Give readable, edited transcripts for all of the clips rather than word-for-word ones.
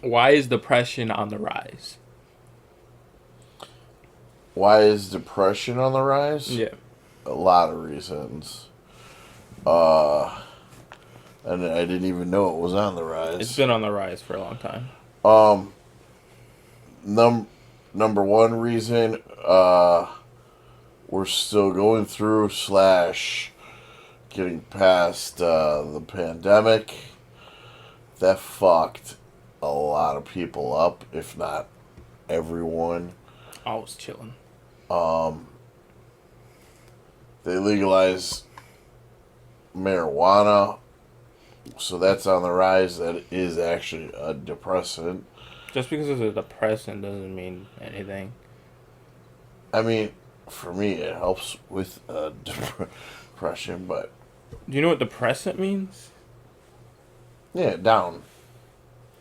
Why is depression on the rise? Why is depression on the rise? Yeah, A lot of reasons. Uh, and I didn't even know it was on the it's rise. been on the rise for a long time. Um, num number one reason, we're still going through slash getting past the pandemic. That fucked a lot of people up, if not everyone. I was chilling. Um, they legalized marijuana, so that's on the rise. That is actually a depressant. Just because it's a depressant doesn't mean anything. I mean, for me, it helps with depression, but Do you know what depressant means? yeah, down.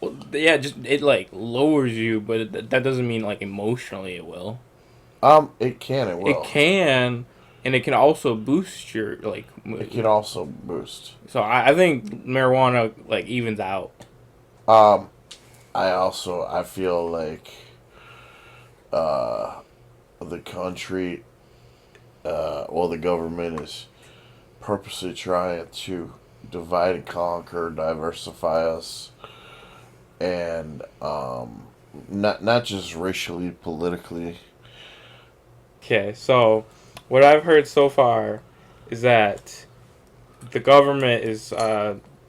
Well, yeah, just it like lowers you, but that doesn't mean like emotionally it will. It can, it It will. can, and it can also boost your like It can mood. also boost. So I think marijuana like evens out. Um, I feel like uh, the country, well, the government is purposely trying to divide and conquer, diversify us, and not just racially, politically. Okay, so what I've heard so far is that the government is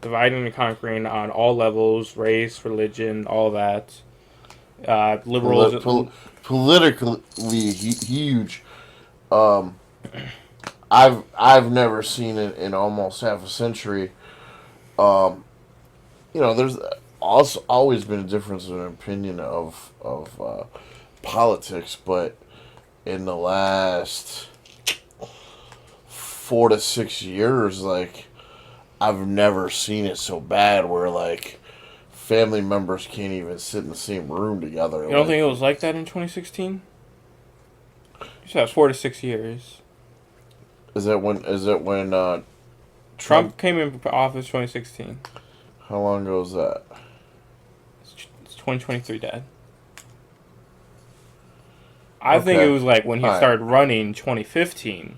dividing and conquering on all levels, race, religion, all that. Liberals, Poli- pol- Politically huge. Um, I've never seen it in almost half a century. Um, there's also always been a difference in opinion of politics, but in the last 4 to 6 years, like I've never seen it so bad where like family members can't even sit in the same room together. you don't think Like, it was like that in 2016? You said 4 to 6 years. is that when Trump? Trump came in office 2016. How long ago was that? It's 2023, Dad. I think it Okay, was like when he all right, started running 2015.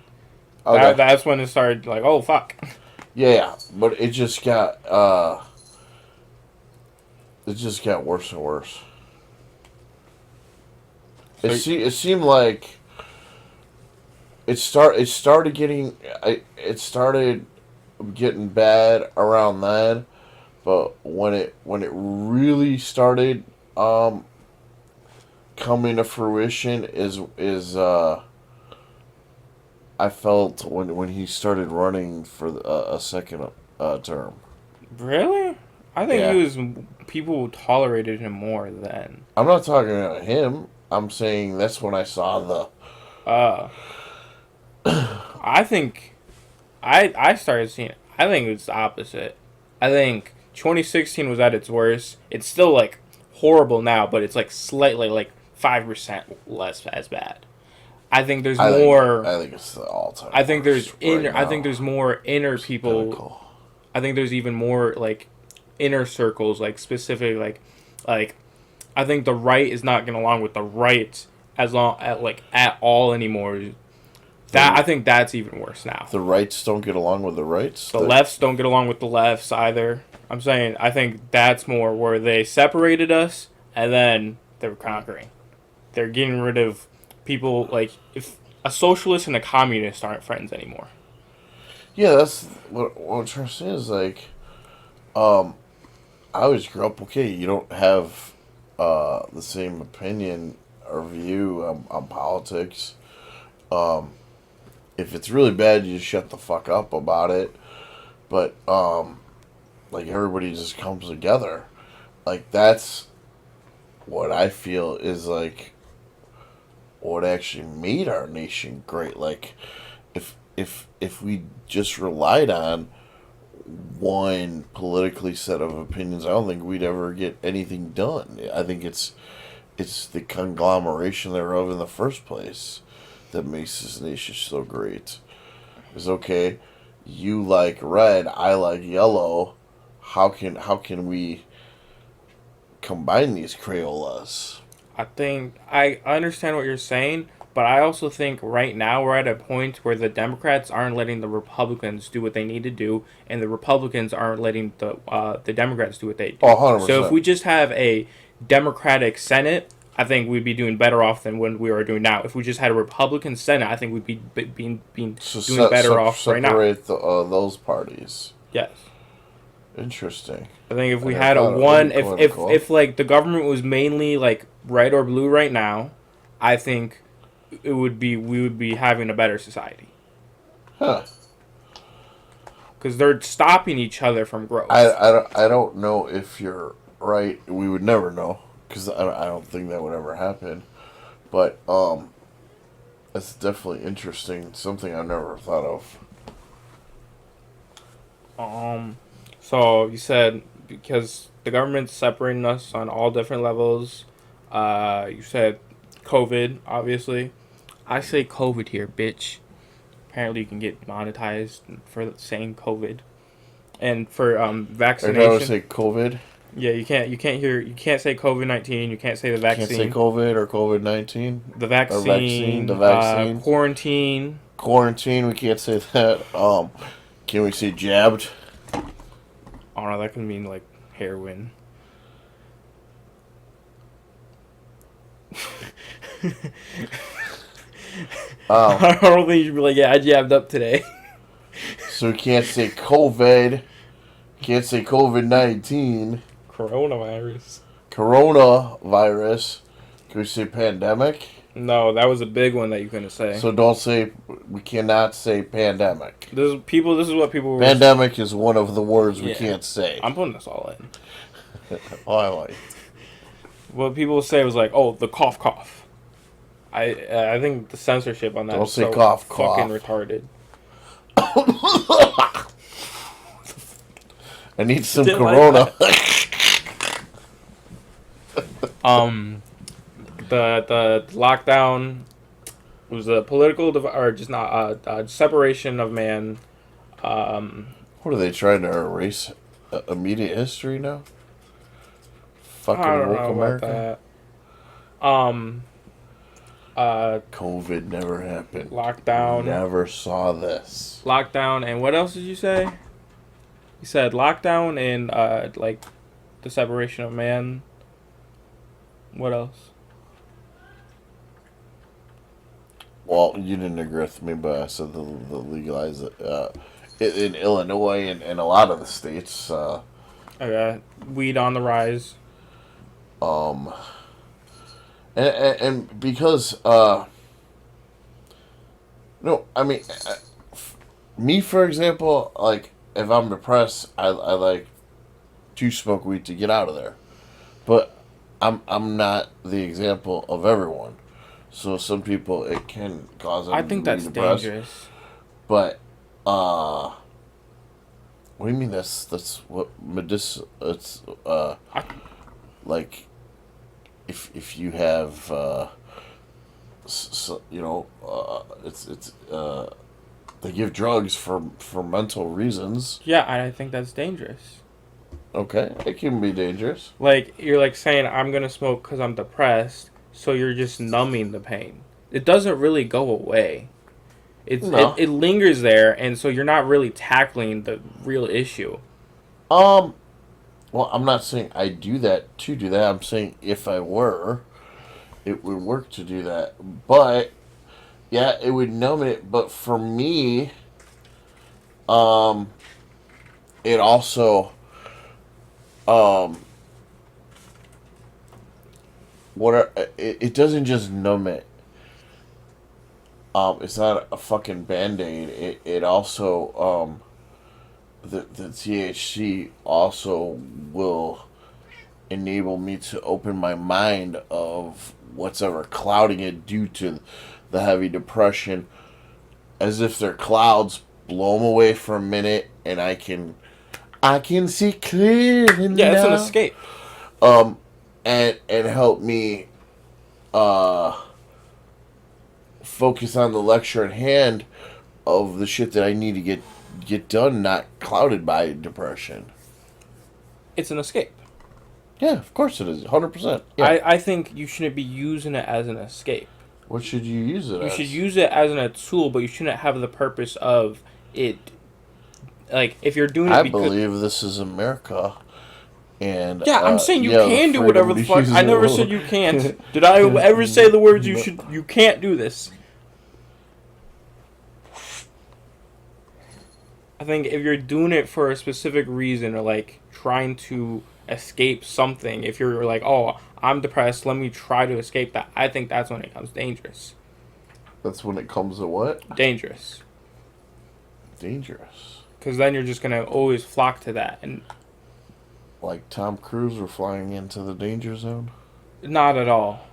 okay, That's when it started like, oh fuck. yeah, but it just got worse and worse. So It seemed like it started getting bad around then, but when it really started um coming to fruition is I felt when he started running for a second term. really, I think he Yeah, was people tolerated him more then. I'm not talking about him. I'm saying that's when I saw the. Uh, I think I started seeing it. I think it's the opposite. I think 2016 was at its worst. It's still like horrible now, but it's like slightly like 5% less as bad. I think there's more. I think it's the all time I think there's worst right inner. I think now. there's more inner It's the people. pinnacle. I think there's even more like inner circles, like specific, like I think the right is not getting along with the right as long at like at all anymore. That I The think that's even worse now. the rights don't get along with the rights. The lefts don't get along with the lefts either. I'm saying I think that's more where they separated us and then they're conquering. They're getting rid of people like if a socialist and a communist aren't friends anymore. Yeah, that's what I'm trying to say is like, um, I always grew up. Okay, you don't have the same opinion or view on politics. Um, if it's really bad, you just shut the fuck up about it. But like everybody just comes together. Like that's what I feel is like what actually made our nation great. Like if we just relied on one politically set of opinions, I don't think we'd ever get anything done. I think it's the conglomeration thereof in the first place that makes this nation so great. It's okay. You like red, I like yellow. How can we combine these Crayolas. I think I understand what you're saying, but I also think right now we're at a point where the Democrats aren't letting the Republicans do what they need to do, and the Republicans aren't letting the Democrats do what they Oh, do. So if 100%. we just have a Democratic Senate, I think we'd be doing better off than when we are doing now. If we just had a Republican Senate, I think we'd be So doing better off right now. separate those parties. Yes. Interesting. I think if I we never had a thought of it. one, That'd be cool. if like the government was mainly like red or blue right now, I think we would be having a better society Huh. because they're stopping each other from growth. I don't know if you're right. We would never know because I don't think that would ever happen. But it's definitely interesting. Something I never thought of. So you said because the government's separating us on all different levels. You said COVID, obviously. I say COVID here, bitch. Apparently, you can get monetized for saying COVID, and for Every time I vaccination. say COVID, Yeah, you can't say COVID-19. You can't say the can't say vaccine. COVID or COVID-19 The or vaccine. vaccine. The vaccine. Quarantine. Quarantine. We can't say that. Can we say jabbed? Oh no, that can mean like heroin. I don't think you should be like, yeah, I jabbed up today. So we can't say COVID. Can't say COVID-19. Coronavirus. Coronavirus. Can we say pandemic? No, that was a big one that you couldn't say. So don't say, we cannot say pandemic. This is what people were. Pandemic is one of the words we Yeah. can't say. I'm putting this all in. Oh, I like. What people would say was like, oh, the cough cough. I think the censorship on that Don't is say so cough, fucking cough. retarded. I need some Didn't like Corona. The lockdown was a political or just not separation of man. What are they trying to erase? Immediate history now? Fucking I don't woke know America. about that. COVID never happened. Lockdown. Never saw this. Lockdown, and what else did you say? You said lockdown and like the separation of man. What else? Well, you didn't agree with me, but I said the legalize it in Illinois and a lot of the states. Okay, weed on the rise. Um, and because no, I mean, me for example, like if I'm depressed, I like to smoke weed to get out of there, but I'm not the example of everyone. So some people it can cause them I to think be that's depressed. dangerous. But what do you mean that's what it's like if you have it's they give drugs for mental reasons. Yeah, I think that's dangerous. Okay, it can be dangerous. Like you're like saying I'm gonna smoke because I'm depressed, so you're just numbing the pain. It doesn't really go away. No. It lingers there, and so you're not really tackling the real issue. Well, I'm not saying I do that to do that. I'm saying if I were, it would work to do that. But yeah, it would numb it. But for me, it also, it doesn't just numb it. It's not a fucking band-aid. It also, the THC also will enable me to open my mind of what's ever clouding it due to the heavy depression, as if they're clouds, blow them away for a minute, and I can see clearly now. Yeah, it's an escape. And help me focus on the lecture at hand of the shit that I need to get done, not clouded by depression. It's an escape. Yeah, of course it is. 100%. Yeah. I think you shouldn't be using it as an escape. What should you use it You should as? use it as a tool, but you shouldn't have the purpose of it. Like, if you're doing it I because. believe this is America, and Yeah, I'm saying you you have the can do whatever freedom the to fuck. use I never said it. you can't. Did I ever say the words No. you can't do this? I think if you're doing it for a specific reason or like trying to escape something, if you're like, oh, I'm depressed, let me try to escape that, I think that's when it becomes dangerous. That's when it comes to what? Dangerous. Dangerous. Because then you're just going to always flock to that. And Like Tom Cruise were flying into the danger zone? not at all.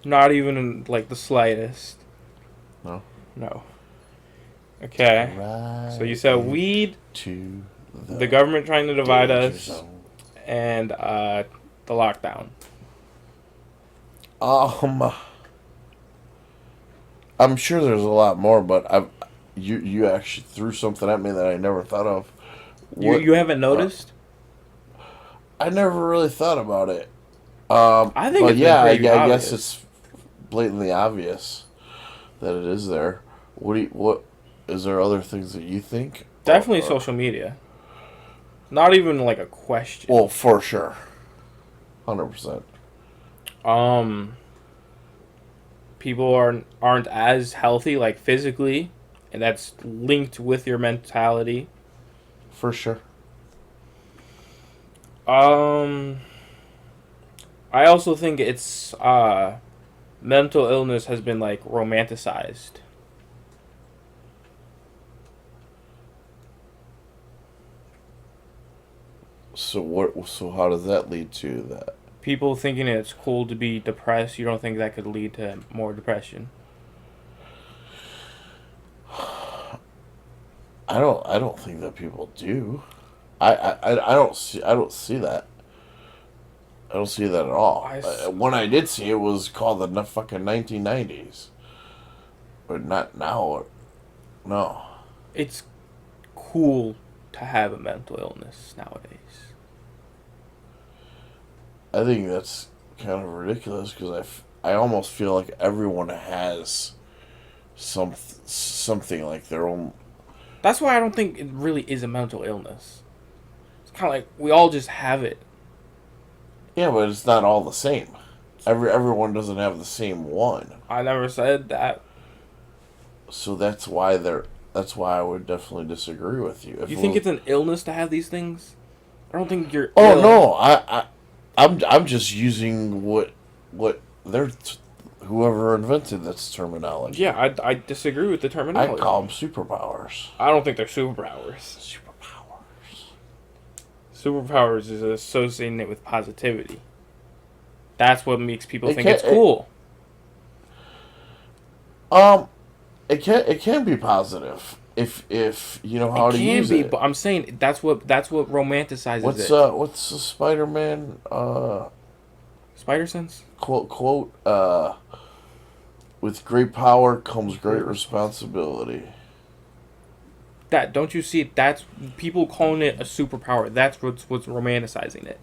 Not even in, like, the slightest. No. No. Okay. Right. So you said weed, To the government trying to divide danger us, zone. and the lockdown. I'm sure there's a lot more, but you actually threw something at me that I never thought of. You haven't noticed? I never really thought about it. I think But it's yeah, been pretty I obvious. guess it's blatantly obvious that it is there. What is there other things that you think? Definitely social media. Not even like a question. Well, for sure, 100%. People aren't as healthy like physically, and that's linked with your mentality. For sure. I also think it's mental illness has been like romanticized. So what? So how does that lead to that? People thinking it's cool to be depressed, you don't think that could lead to more depression? I don't think that people do. I don't see. I don't see that. I don't see that at all. When I did see it was called the fucking 1990s, but not now. No. It's cool to have a mental illness nowadays. I think that's kind of ridiculous because I almost feel like everyone has something like their own. That's why I don't think it really is a mental illness. It's kind of like we all just have it. Yeah, but it's not all the same. Everyone doesn't have the same one. I never said that. So that's why they're. That's why I would definitely disagree with you. You think it's an illness to have these things? I don't think you're. Oh ill. no, I'm just using what they're whoever invented this terminology. Yeah, I disagree with the terminology. I call them superpowers. I don't think they're superpowers. Superpowers is associating it with positivity. That's what makes people think it's cool. It can be positive if you know how to use it. But I'm saying that's what romanticizes it. What's the Spider-Man Spider sense? quote with great power comes great responsibility. That don't you see? That's people calling it a superpower. That's what's romanticizing it.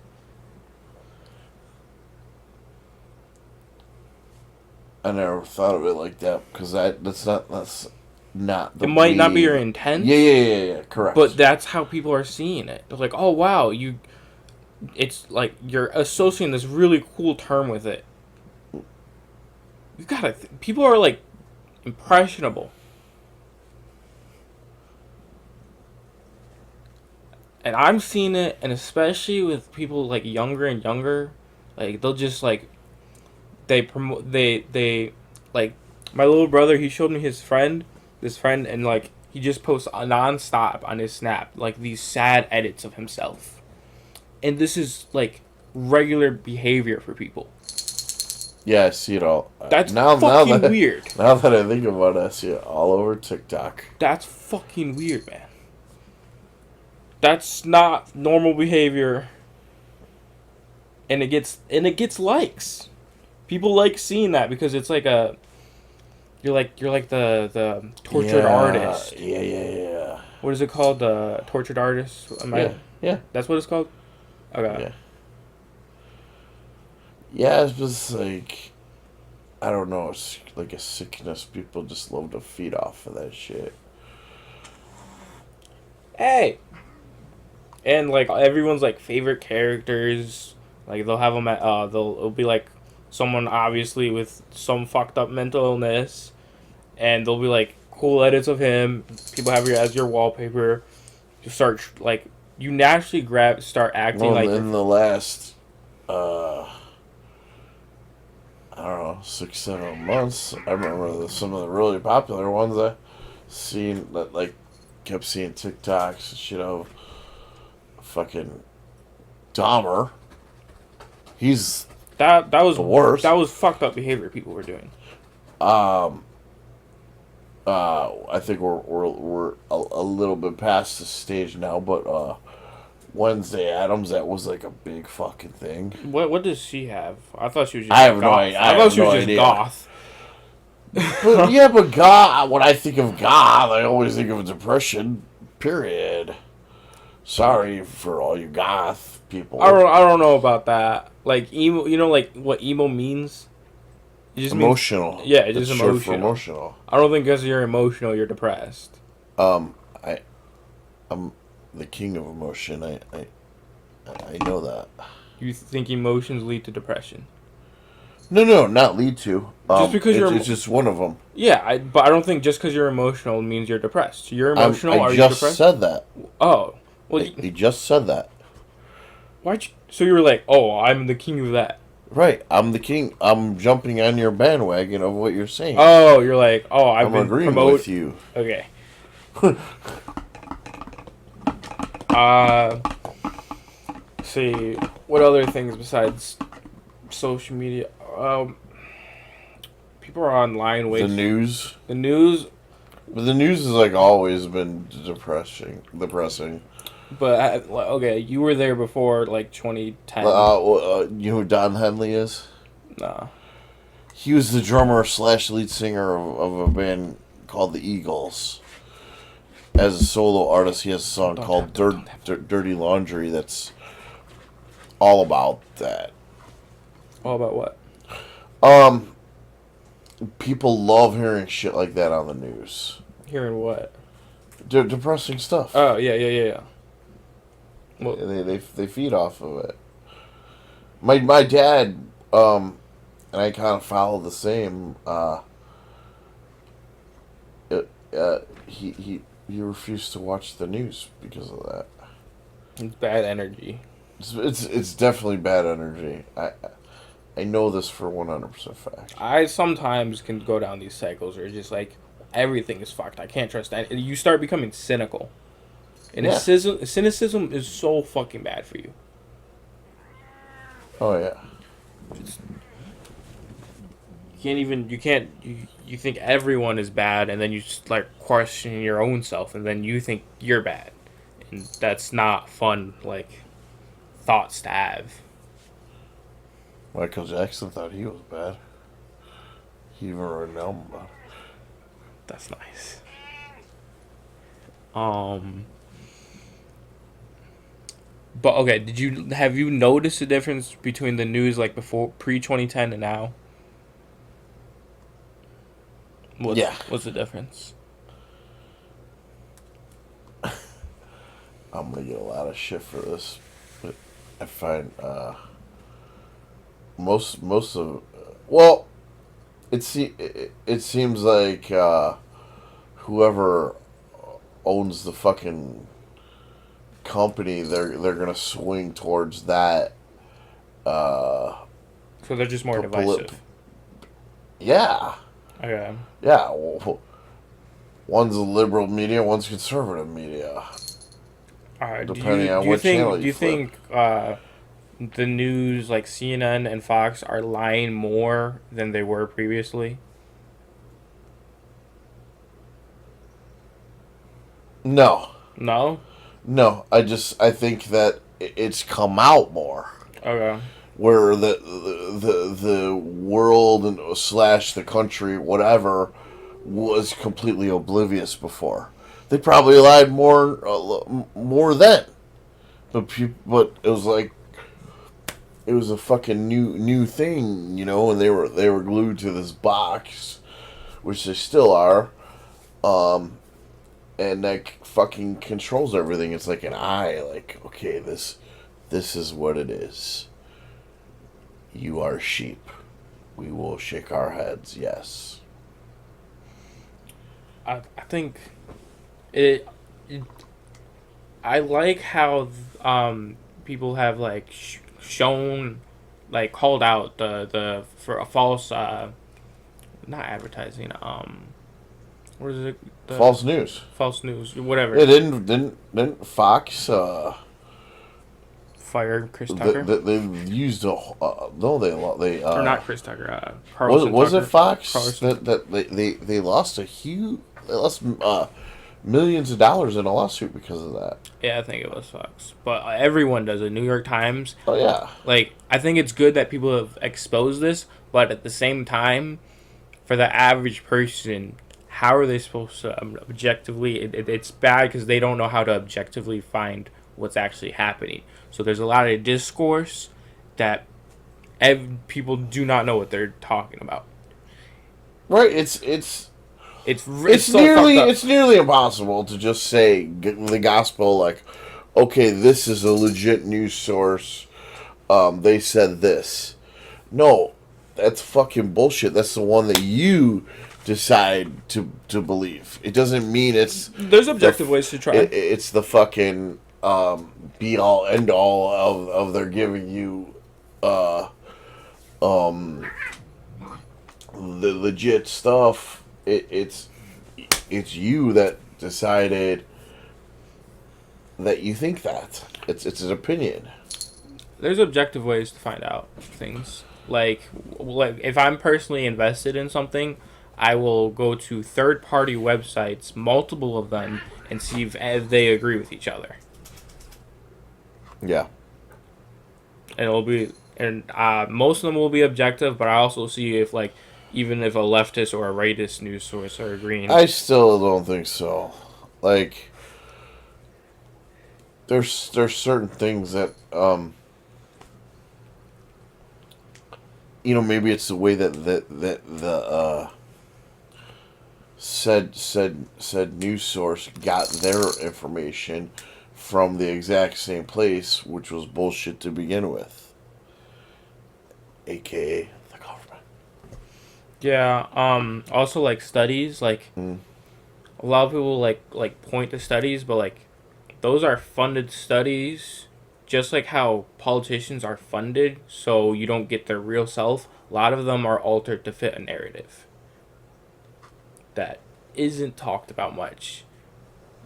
I never thought of it like that because that's not the. It might not be your intent. Yeah. Correct. But that's how people are seeing it. They're like, oh wow, it's like you're associating this really cool term with it. You gotta. People are like impressionable. And I'm seeing it, and especially with people like younger and younger, like they'll just like they promote they like my little brother. He showed me this friend, and like he just posts nonstop on his Snap like these sad edits of himself, and this is like regular behavior for people. Yeah, I see it all. That's fucking weird. Now that I think about it, I see it all over TikTok. That's fucking weird, man. That's not normal behavior. And it gets likes. People like seeing that because it's like a you're like the tortured artist. Yeah. What is it called? The tortured artist? Yeah. That's what it's called? Okay. Yeah. Yeah, it's just like I don't know. It's like a sickness. People just love to feed off of that shit. Hey, and like everyone's like favorite characters, like they'll have them at it'll be like someone obviously with some fucked up mental illness, and they'll be like cool edits of him. People have you as your wallpaper. You start like you naturally start acting Well, like you're in the last, uh, I don't know, 6, 7 months, I remember some of the really popular ones I seen that like kept seeing TikToks and shit of fucking Dahmer. He's that was the worst. fucked up behavior people were doing. Um, I think we're a little bit past the stage now, but Wednesday Adams, that was like a big fucking thing. What does she have? I thought she was I just have no goth. idea. I I thought have she was no just idea. goth. But yeah, but God, when I think of God, I always think of depression. Period. Sorry for all you goth people. I don't know about that. Like emo, you know, like what emo means. It just means Emotional. yeah, it's It's just short for emotional. emotional. I don't think because you're emotional, you're depressed. I I'm the king of emotion. I know that. You think emotions lead to depression? No, not lead to. Just because It's just one of them. yeah, but I don't think just because you're emotional means you're depressed. You're emotional. I Are you just depressed? said that. Oh, well, He just said that. why'd you? So you were like, oh, I'm the king of that. Right. I'm the king. I'm jumping on your bandwagon of what you're saying. Oh, you're like, oh, I've I'm been agreeing promote. with you. Okay. Uh, see, what other things besides social media? People are online The ways. news. The news, But the news has like always been depressing. but okay, you were there before like 2010. You know who Don Henley is? No. He was the drummer slash lead singer of a band called the Eagles. As a solo artist, he has a song called Dirty Laundry that's all about that. All about what? Um, People love hearing shit like that on the news. Hearing what? Depressing stuff. Oh yeah. Well, They feed off of it. My dad, and I kind of follow the same. He refused to watch the news because of that. it's bad energy. It's definitely bad energy. I know this for 100% fact. I sometimes can go down these cycles where it's just like everything is fucked. I can't trust that. And you start becoming cynical. And Yeah. cynicism is so fucking bad for you. Oh yeah. You think everyone is bad, and then you start questioning your own self, and then you think you're bad. And that's not fun, like, thoughts to have. Michael Jackson thought he was bad. He even wrote an album about it. That's nice. But okay, have you noticed the difference between the news like before pre 2010 and now? Yeah. What's the difference? I'm gonna get a lot of shit for this, but I find most of well, it seems like whoever owns the fucking company, they're gonna swing towards that. So they're just more divisive. Yeah, Okay. yeah. Well, one's liberal media, one's conservative media. All right. Depending on do you what channel do you you flip. think the news like CNN and Fox are lying more than they were previously? No, No. no. I think that it's come out more. Okay. Where the world and slash the country, whatever, was completely oblivious before. They probably lied more then, but it was like it was a fucking new thing, and they were glued to this box, which they still are. And that fucking controls everything. It's like an eye. Like, okay, this is what it is. You are sheep. We will shake our heads. Yes. I think it, it I like how people have like shown like called out the for a false not advertising what is it, the False news. false news, whatever. Yeah, didn't Fox Fire Chris Tucker, they used a no they or not Chris Tucker, Carlson was it Tucker. Fox Carlson. that they lost they lost millions of dollars in a lawsuit because of that. Yeah, I think it was Fox, but everyone does it. New York Times. Oh yeah. Like, I think it's good that people have exposed this, but at the same time, for the average person, how are they supposed to objectively? It's bad because they don't know how to objectively find what's actually happening. So there's a lot of discourse that people do not know what they're talking about. Right. It's so fucked up. It's nearly impossible to just say the gospel like, okay, this is a legit news source. They said this. No, that's fucking bullshit. That's the one that you decide to believe. It doesn't mean it's There's objective ways to try. it's the fucking be all end all of they're giving you the legit stuff. It's you that decided that you think that it's an opinion. There's objective ways to find out things. Like if I'm personally invested in something, I will go to third-party websites, multiple of them, and see if they agree with each other. Yeah. And it'll be, and most of them will be objective, but I also see if like even if a leftist or a rightist news source are agreeing. I still don't think so. Like, there's certain things that maybe it's the way that the said news source got their information from the exact same place, which was bullshit to begin with, aka the government. Yeah. Also, like studies, like a lot of people like point to studies, but like those are funded studies, just like how politicians are funded, so you don't get their real self. A lot of them are altered to fit a narrative that isn't talked about much.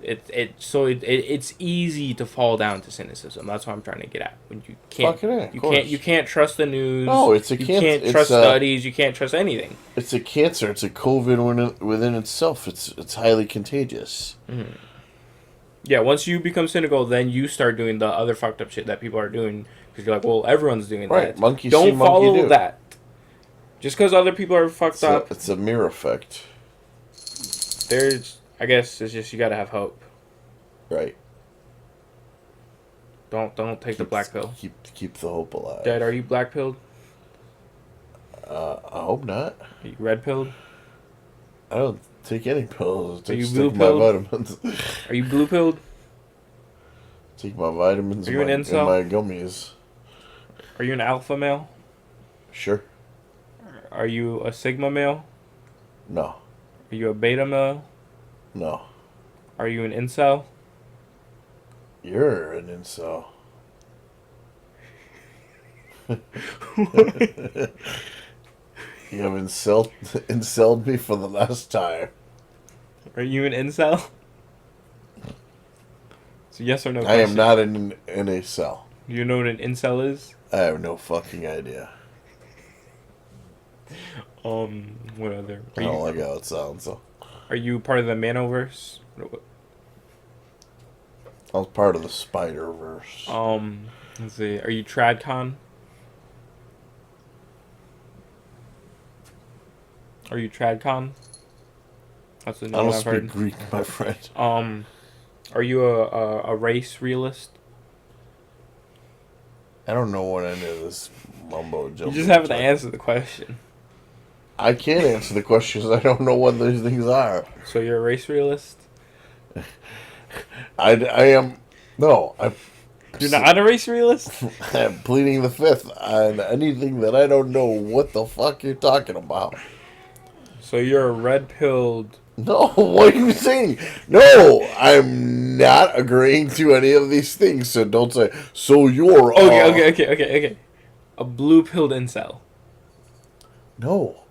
It's easy to fall down to cynicism. That's what I'm trying to get at. When you can't trust the news. No, it's a you cancer. can't trust studies. You can't trust anything. It's a cancer. It's a COVID within itself. It's highly contagious. Mm-hmm. Yeah, once you become cynical, then you start doing the other fucked up shit that people are doing because you're like, well, everyone's doing right. that. Monkey Don't see, monkey follow do. that. Just because other people are fucked up. It's a mirror effect. I guess it's just you gotta have hope. Right. Don't take the black pill. Keep the hope alive. Dad, are you black pilled? I hope not. Are you red pilled? I don't take any pills. Are you Just blue take my pilled? vitamins. Are you blue pilled? Take my vitamins Are you an and incel? my gummies. Are you an alpha male? Sure. Are you a sigma male? No. Are you a beta male? No. Are you an incel? You're an incel. You have insulted me for the last time. Are you an incel? It's a yes or no I question. am not in a cell. Do you know what an incel is? I have no fucking idea. What other? I don't like how it sounds. So. Are you part of the Manoverse? I was part of the Spider-Verse. Let's see. Are you TradCon? Are you TradCon? That's the I name don't I've speak heard. Greek, my friend. Are you a race realist? I don't know what any of this mumbo You jumbo. just have to answer the question. I can't answer the questions. I don't know what these things are. So you're a race realist? I am. No, You're not a race realist? I'm pleading the fifth on anything that I don't know what the fuck you're talking about. So you're a red-pilled... No, what are you saying? No, I'm not agreeing to any of these things. So don't say. So you're. Okay. A blue-pilled incel. No.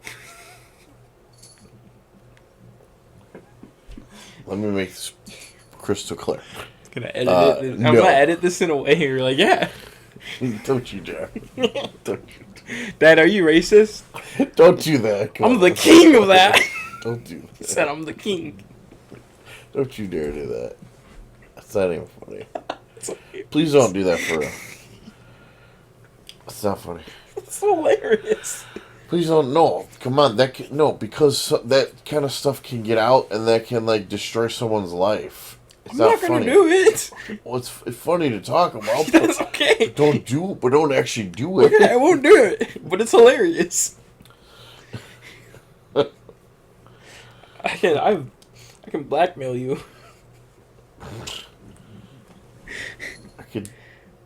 Let me make this crystal clear. Gonna edit it. I'm no. gonna edit this in a way where you're like, yeah. Don't you dare. Don't you Dad, are you racist? Don't do that. Come I'm on. the king of that. Don't do He that. said I'm the king. Don't you dare do that. That's not even funny. Please don't do that for real. It's not funny. It's hilarious. Please don't. No, come on. No, because that kind of stuff can get out and that can like destroy someone's life. It's I'm not gonna funny. do it. Well, it's funny to talk about. That's okay. But don't actually do it. Okay, I won't do it. But it's hilarious. I can blackmail you. I could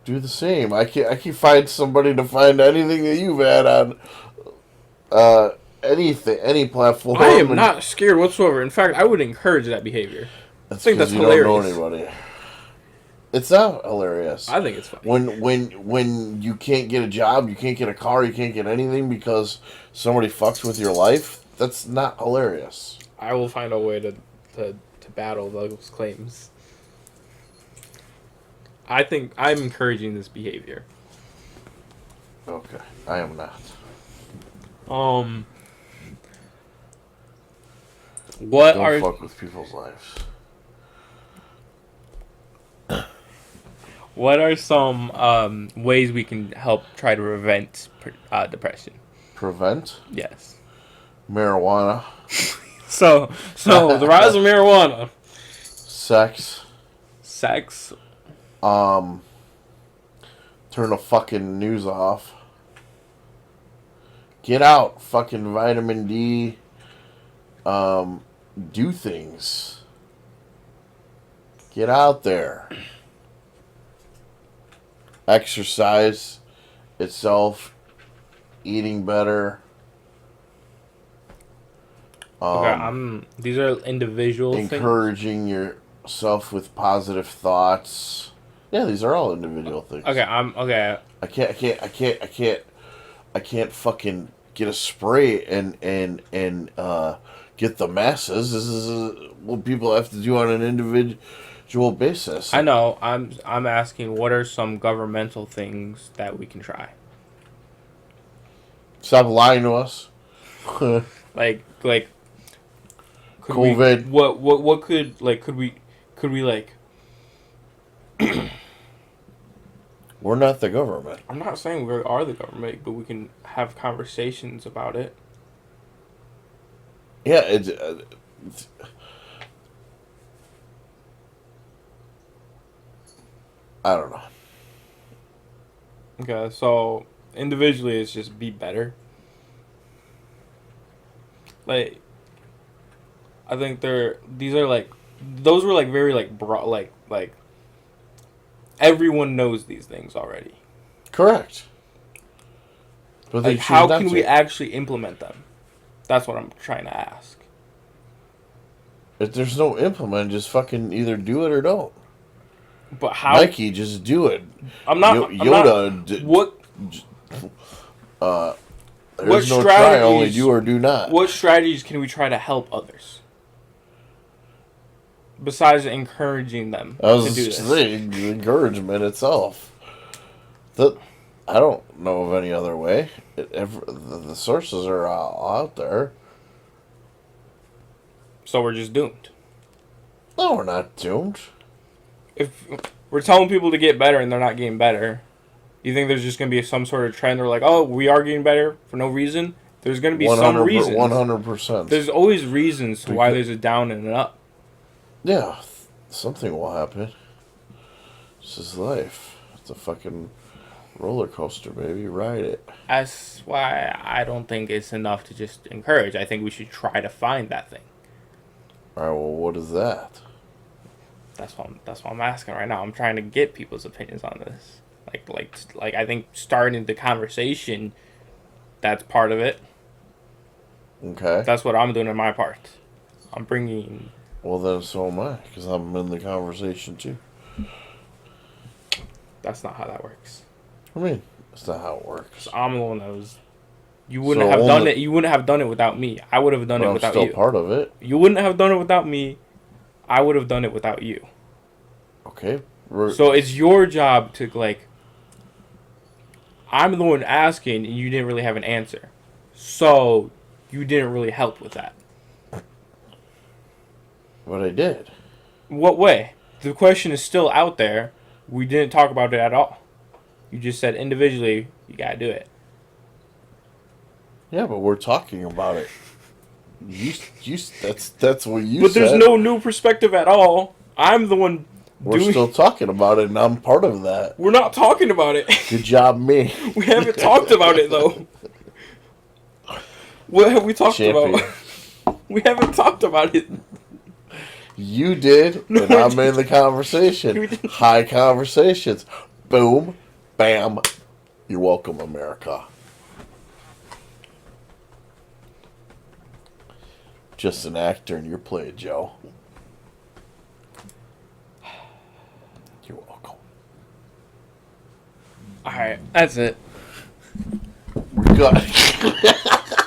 do the same. I can find somebody to find anything that you've had on any platform. I am not scared whatsoever. In fact, I would encourage that behavior. I think that's you hilarious. don't know anybody. It's not hilarious. I think it's funny. When you can't get a job, you can't get a car, you can't get anything because somebody fucks with your life. That's not hilarious. I will find a way to battle those claims. I think I'm encouraging this behavior. Okay, I am not. Don't fuck with people's lives. What are some ways we can help try to prevent depression? Prevent? Yes. Marijuana. So the rise of marijuana. Sex. Turn the fucking news off. Get out, fucking vitamin D. Do things. Get out there. Exercise itself. Eating better. Okay, these are individual encouraging things. yourself with positive thoughts. Yeah, these are all individual things. Okay, okay. I can't fucking get a spray and get the masses. This is what people have to do on an individual basis. I know. I'm asking, what are some governmental things that we can try? Stop lying to us. like COVID. What could we like? We're not the government. I'm not saying we are the government, but we can have conversations about it. Yeah, I don't know. Okay, so individually, it's just be better. Like, I think those were like very like broad, like everyone knows these things already. Correct. But like, how can we actually implement them? That's what I'm trying to ask. If there's no implement, just fucking either do it or don't. But how? Nike, just do it. I'm not. Yoda. What? There's no try, only do or do not. What strategies can we try to help others? Besides encouraging them to do this. The encouragement itself. I don't know of any other way. The sources are out there. So we're just doomed. No, we're not doomed. If we're telling people to get better and they're not getting better, you think there's just going to be some sort of trend where like, oh, we are getting better for no reason? There's going to be some reasons. 100%. There's always reasons to why there's a down and an up. Yeah, something will happen. This is life. It's a fucking Roller coaster, baby. Ride it. That's why I don't think it's enough to just encourage. I think we should try to find that thing. All right. Well, what is that? That's what I'm asking right now. I'm trying to get people's opinions on this. Like I think starting the conversation, that's part of it. Okay. That's what I'm doing in my part. I'm bringing. Well, then so am I, because I'm in the conversation too. That's not how that works. I mean, that's not how it works. 'Cause I'm the one that was. You wouldn't So have done only- it. You wouldn't have done it without me. I would have done But it I'm without still you. part of it. You wouldn't have done it without me. I would have done it without you. Okay. So it's your job to like. I'm the one asking, and you didn't really have an answer. So you didn't really help with that. But I did. What way? The question is still out there. We didn't talk about it at all. You just said individually, you gotta do it. Yeah, but we're talking about it. That's what you But said. there's no new perspective at all. I'm the one We're doing. still talking about it, and I'm part of that. We're not talking about it. Good job, me. We haven't talked about it though. What have we talked Champion. about? We haven't talked about it. You did, No, and I I'm didn't. in the conversation. You didn't. High conversations. Boom. Bam. You're welcome, America. Just an actor, and you're playing Joe. You're welcome. All right, that's it. We're good.